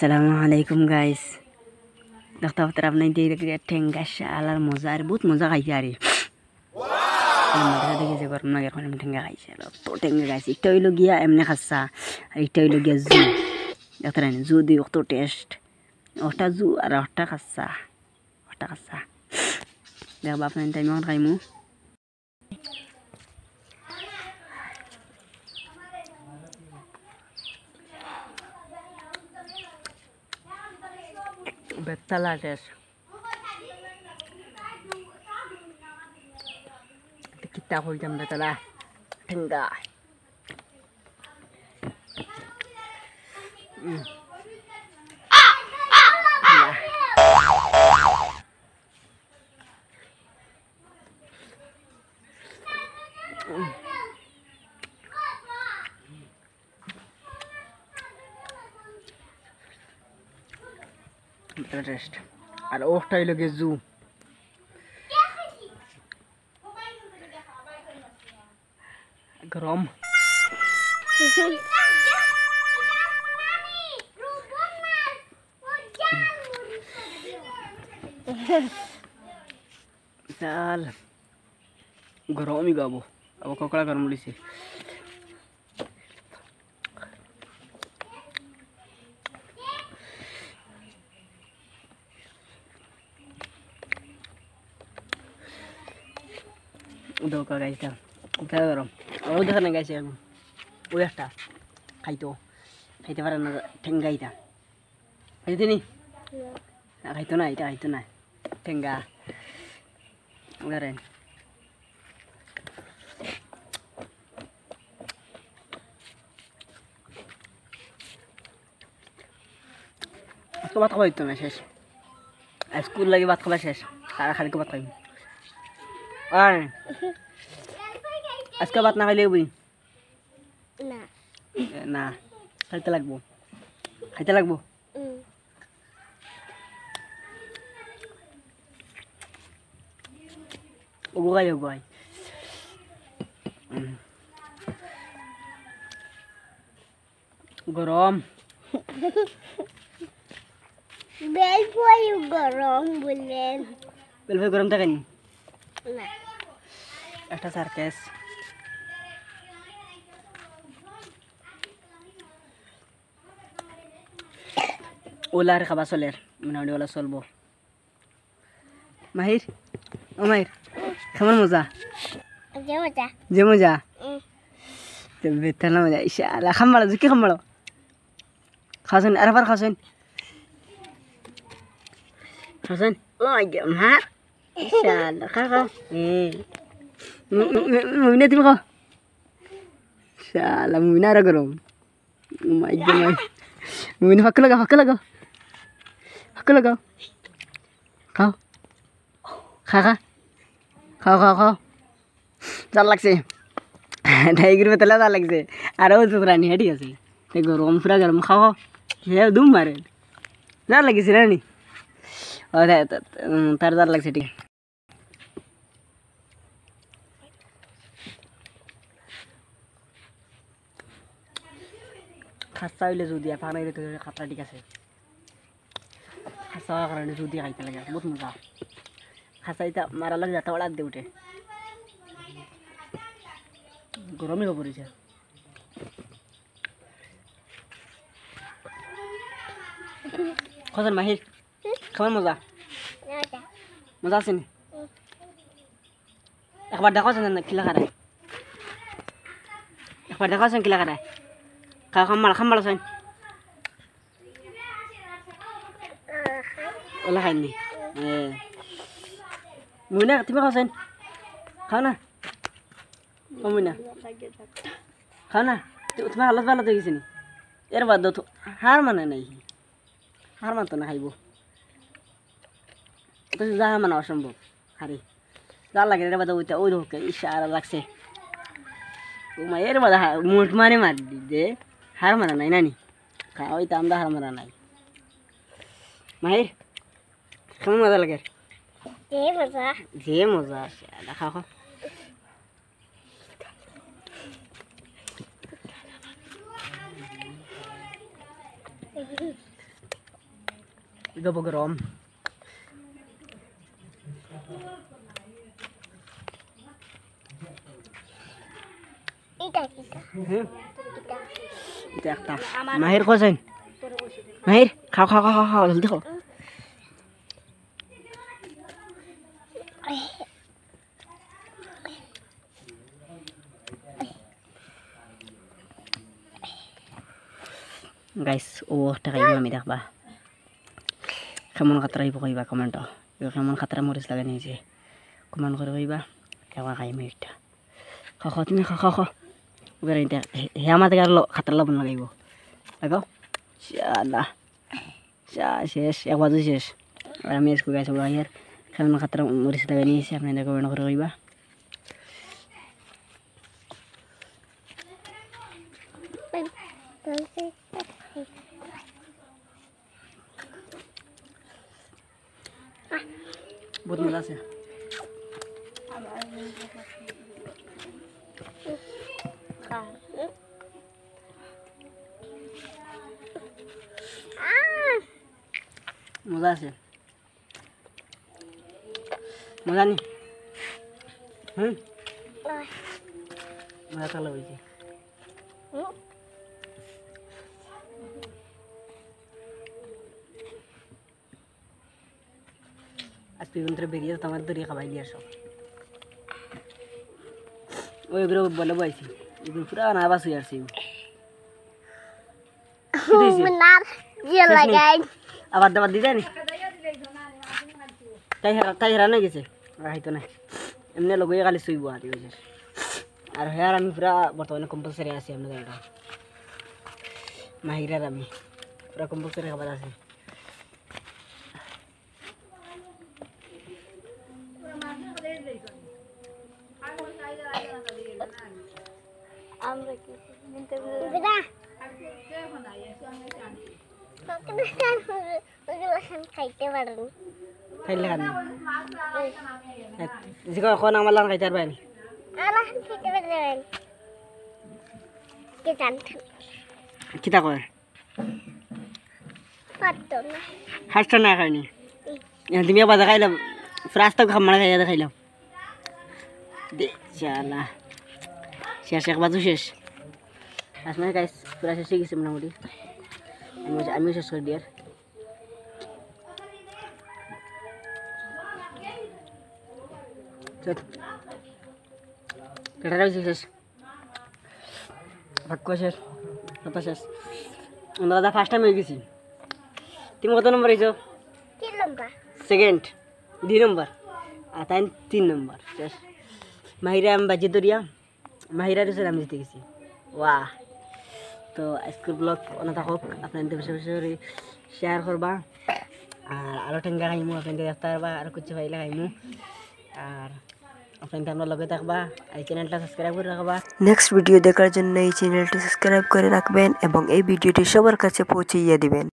আসসালামু গাইস দেখতে পাত্র আপনি দিয়ে ঠেঙ্গা শালার মজা আর বহুত মজা খাইছে আরে মজা দেখেছে গরম না এখন আমি ঠেঙ্গা খাইছে তো ঠেঙ্গা খাইছে একটা হইলো গিয়া এমনি খাচ্ছা আর একটা হইলো গিয়া জু দেখতে রানি জু দিয়ে অত টেস্ট ওটা জু আর ওটা খাচ্ছা দেখ বাপ নাই টাইম এখন খাইমু বেতালা টেস্ট kita jam betala ঠেঙ্গা টেস্ট আর ওটাই লগে জু গরম চাল গরমই গাবো আবার ককড়া গরম লিছে দোকা গাইতা উঠা গরম ও দেখা না গাইছে এখন ওই একটা খাইতে পারে না ঠেঙ্গাইটা খাইতে নি খাইতো না এটা খাইতো না ঠেঙ্গা উড়ারেন আজকে ভাত খাওয়া হইতো না শেষ স্কুল লাগে ভাত খাওয়া শেষ সারা খালিকে ভাত খাইব আর আজকে ভাত না খাইলে বুঝি না খাইতে লাগবো ওগাই গরম গরম বললেন বেলফাই গরম থাকেন না একটা সার্কেস ওলার খাবার চলের মোটামুটি ওলা চলবো মাহির ও মাহির কেমন মজা যে মজা বেতার না মজা ইশালা খাম্বাড়ো কি খাম্বাড়ো খাওয়াছেন আর আবার খাওয়াছেন ও মা ইশালা খাও মুমিনা তুমি খাও শালা মুমিনা আর গরম মুমিনা ফাঁক লাগাও খাও খাও জাল লাগছে টাইগের বেতলা জাল লাগছে আর ও তো রানি ঠিক আছে গরম পুরা গরম খাও সে দুম মারে জাল লাগিছে রানি ও তার জাল লাগছে ঠিক খাস্তা হইলে যদি পানি দিতে খাতরা ঠিক আছে খাস্তা হওয়ার কারণে যদি খাইতে লাগে বহুত মজা খাস্তা এটা মারা লাগে যাতে ওড়াত দিয়ে উঠে গরমই হয়ে পড়েছে খসেন মাহির কেমন মজা আছে নি একবার দেখাছেন না কিলা খারায় খাম্বাড়া চাইন ওলা খাইনি মুইনা তুমি খাওছেন খাও না ও মুইনা খাও না তোমার হালত ভালো দেখেছি নি এর বাদ তো হার মানে নাই হার মানতো না খাইব যা মানে অসম্ভব হারি যা লাগে এর বাদ ওইটা ওই ধোকে ইশারা লাগছে তোমার এর বাদ মুঠ মারি দে হার মারা নাই নানি ওই তো আমরা হার মারা নাই মাহির কেমন মজা লাগে যে মজা খাও গব গরম এটা কিটা হ্যাঁ এটা এটা একটা মাহির কোসেন মাহির খাও খাও খাও খাও জলদি খাও guys টাকা আমি দেখবা কেমন খাতরা হইব কইবা কমেন্ট কেমন খাতরা মরিচ লাগে নিয়েছে কমেন্ট করে কইবা কেমন খাইম এটা খাও খাও তুমি খাও খাও খাও ওদের এটা হে আমাদের আর খাতরা লবণ লাগাইব দেখো শালা শেষ এক বাজু শেষ আর আমি স্কুল গাইছি আর কেমন খাতরা মরিচ লাগে নিয়েছে আপনাদের কমেন্ট করে কইবা बहुत मजा से मजा से मजा नहीं मजा चला हुई আজকে ভিতরে বেরিয়ে তোমার দরিয়া খাবাই দিয়ে সব ওইগুলো বলে বইছি এগুলো পুরা নাবাস হয়ে আসছে মনার জিয়া লাগাই আবার দাবার দিতে নি তাই হেরা না গেছে হয়তো না এমনি লগই খালি শুইব আর হয়েছে আর হেয়ার আমি পুরা বর্তমানে কম্পালসারি আছি আপনাদের এটা মাহিরার আমি পুরা কম্পালসারি খাবার আছে আমরা কি নিতে বিদা খাইতে পারেন খাইলে খান জিগো এখন আমার লান খাইতে পারবেন আলাহ খাইতে পারেন কি জানতেন কিতা কয় পারতো না হাসটা না খাইনি তুমি বাজা খাইলাম ফ্রাস্তা খামারা খাইয়া খাইলাম দে শালা শেষ এক বাজু শেষ আসলে গাইস পুরা শেষ হয়ে গেছে মোটামুটি আমিও শেষ করে দিই আর কেটাটা বেশি শেষ ভাগ্য শেষ কথা শেষ দাদা ফার্স্ট টাইম হয়ে গেছি তুমি কত নম্বর হয়েছো কি লম্বা সেকেন্ড 2 নম্বর আর তাই 3 নম্বর শেষ মাহিরা আমি বাজি দরিয়া মাহিরার সাথে আমি জিতে গেছি ওয়াহ তো আজকের ব্লগ অনেক হোক আপনাদের বেশি বেশি করে শেয়ার করবা আর আরও ঠেঙ্গা খাইমু আপনাদের দেখতে পারবা আর কিছু পাইলে খাইমু আর আপনাদের আমরা লগে থাকবা এই চ্যানেলটা সাবস্ক্রাইব করে রাখবা নেক্সট ভিডিও দেখার জন্য এই চ্যানেলটি সাবস্ক্রাইব করে রাখবেন এবং এই ভিডিওটি সবার কাছে পৌঁছে দিবেন।